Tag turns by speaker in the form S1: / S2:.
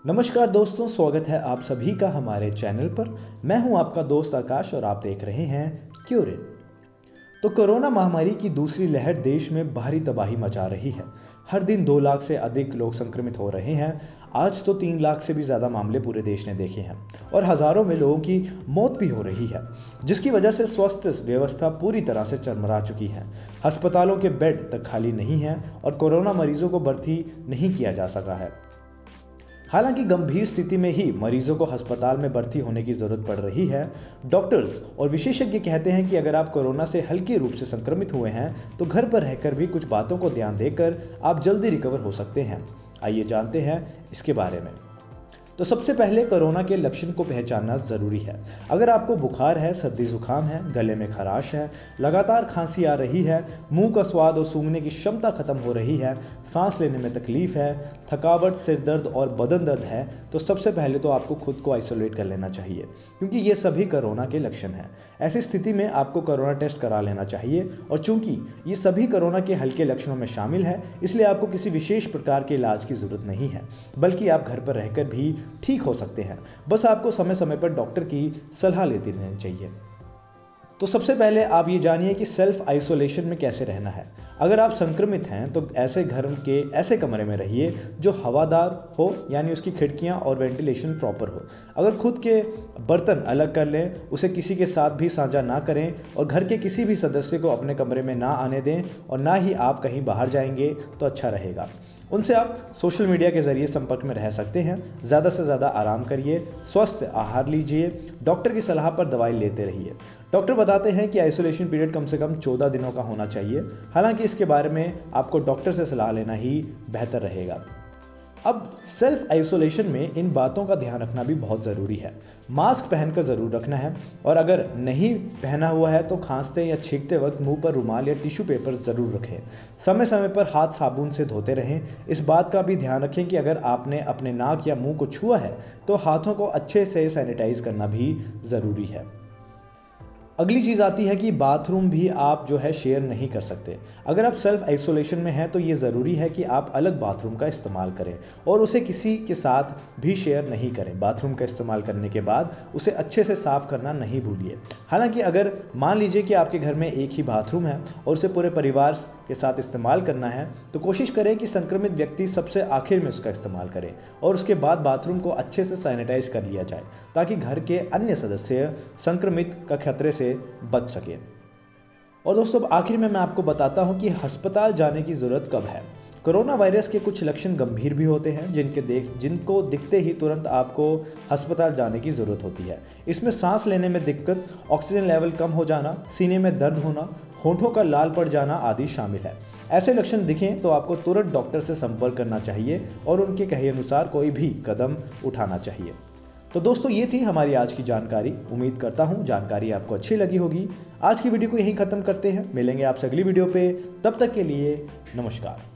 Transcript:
S1: नमस्कार दोस्तों, स्वागत है आप सभी का हमारे चैनल पर। मैं हूं आपका दोस्त आकाश और आप देख रहे हैं क्यूरिन। तो कोरोना महामारी की दूसरी लहर देश में भारी तबाही मचा रही है। हर दिन 2 लाख से अधिक लोग संक्रमित हो रहे हैं। आज तो 3 लाख से भी ज़्यादा मामले पूरे देश ने देखे हैं और हज़ारों में लोगों की मौत भी हो रही है, जिसकी वजह से स्वास्थ्य व्यवस्था पूरी तरह से चरमरा चुकी है। अस्पतालों के बेड तक खाली नहीं हैं और कोरोना मरीजों को भर्ती नहीं किया जा सका है। हालांकि गंभीर स्थिति में ही मरीजों को अस्पताल में भर्ती होने की जरूरत पड़ रही है। डॉक्टर्स और विशेषज्ञ कहते हैं कि अगर आप कोरोना से हल्के रूप से संक्रमित हुए हैं तो घर पर रहकर भी कुछ बातों को ध्यान देकर आप जल्दी रिकवर हो सकते हैं। आइए जानते हैं इसके बारे में। तो सबसे पहले कोरोना के लक्षण को पहचानना ज़रूरी है। अगर आपको बुखार है, सर्दी जुकाम है, गले में खराश है, लगातार खांसी आ रही है, मुंह का स्वाद और सूंघने की क्षमता खत्म हो रही है, सांस लेने में तकलीफ है, थकावट, सिर दर्द और बदन दर्द है, तो सबसे पहले तो आपको खुद को आइसोलेट कर लेना चाहिए, क्योंकि ये सभी कोरोना के लक्षण हैं। ऐसी स्थिति में आपको कोरोना टेस्ट करा लेना चाहिए और चूंकि ये सभी कोरोना के हल्के लक्षणों में शामिल है, इसलिए आपको किसी विशेष प्रकार के इलाज की ज़रूरत नहीं है, बल्कि आप घर पर रहकर भी ठीक हो सकते हैं। बस आपको समय समय पर डॉक्टर की सलाह लेती रहनी चाहिए। तो सबसे पहले आप ये जानिए कि सेल्फ आइसोलेशन में कैसे रहना है। अगर आप संक्रमित हैं तो ऐसे घर के ऐसे कमरे में रहिए जो हवादार हो, यानी उसकी खिड़कियां और वेंटिलेशन प्रॉपर हो। अगर खुद के बर्तन अलग कर लें, उसे किसी के साथ भी साझा ना करें और घर के किसी भी सदस्य को अपने कमरे में ना आने दें और ना ही आप कहीं बाहर जाएंगे तो अच्छा रहेगा। उनसे आप सोशल मीडिया के ज़रिए संपर्क में रह सकते हैं। ज़्यादा से ज़्यादा आराम करिए, स्वस्थ आहार लीजिए, डॉक्टर की सलाह पर दवाई लेते रहिए। डॉक्टर बताते हैं कि आइसोलेशन पीरियड कम से कम 14 दिनों का होना चाहिए। हालांकि इसके बारे में आपको डॉक्टर से सलाह लेना ही बेहतर रहेगा। अब सेल्फ आइसोलेशन में इन बातों का ध्यान रखना भी बहुत ज़रूरी है। मास्क पहनकर ज़रूर रखना है और अगर नहीं पहना हुआ है तो खांसते या छींकते वक्त मुंह पर रुमाल या टिश्यू पेपर ज़रूर रखें। समय समय पर हाथ साबुन से धोते रहें। इस बात का भी ध्यान रखें कि अगर आपने अपने नाक या मुंह को छुआ है तो हाथों को अच्छे से सैनिटाइज करना भी ज़रूरी है। अगली चीज़ आती है कि बाथरूम भी आप शेयर नहीं कर सकते। अगर आप सेल्फ आइसोलेशन में हैं तो ये ज़रूरी है कि आप अलग बाथरूम का इस्तेमाल करें और उसे किसी के साथ भी शेयर नहीं करें। बाथरूम का इस्तेमाल करने के बाद उसे अच्छे से साफ़ करना नहीं भूलिए। हालांकि अगर मान लीजिए कि आपके घर में एक ही बाथरूम है और उसे पूरे परिवार के साथ इस्तेमाल करना है, तो कोशिश करें कि संक्रमित व्यक्ति सबसे आखिर में उसका इस्तेमाल करे और उसके बाद बाथरूम को अच्छे से सैनिटाइज कर लिया जाए, ताकि घर के अन्य सदस्य संक्रमित का खतरे से बच सके। और दोस्तों, आखिर में मैं आपको बताता हूं कि अस्पताल जाने की जरूरत कब है। कोरोना वायरस के कुछ लक्षण गंभीर भी होते हैं जिनको दिखते ही तुरंत आपको अस्पताल जाने की ज़रूरत होती है। इसमें सांस लेने में दिक्कत, ऑक्सीजन लेवल कम हो जाना, सीने में दर्द होना, होठों का लाल पड़ जाना आदि शामिल है। ऐसे लक्षण दिखें तो आपको तुरंत डॉक्टर से संपर्क करना चाहिए और उनके कहे अनुसार कोई भी कदम उठाना चाहिए। तो दोस्तों, ये थी हमारी आज की जानकारी। उम्मीद करता हूँ जानकारी आपको अच्छी लगी होगी। आज की वीडियो को यहीं ख़त्म करते हैं। मिलेंगे आपसे अगली वीडियो पे। तब तक के लिए नमस्कार।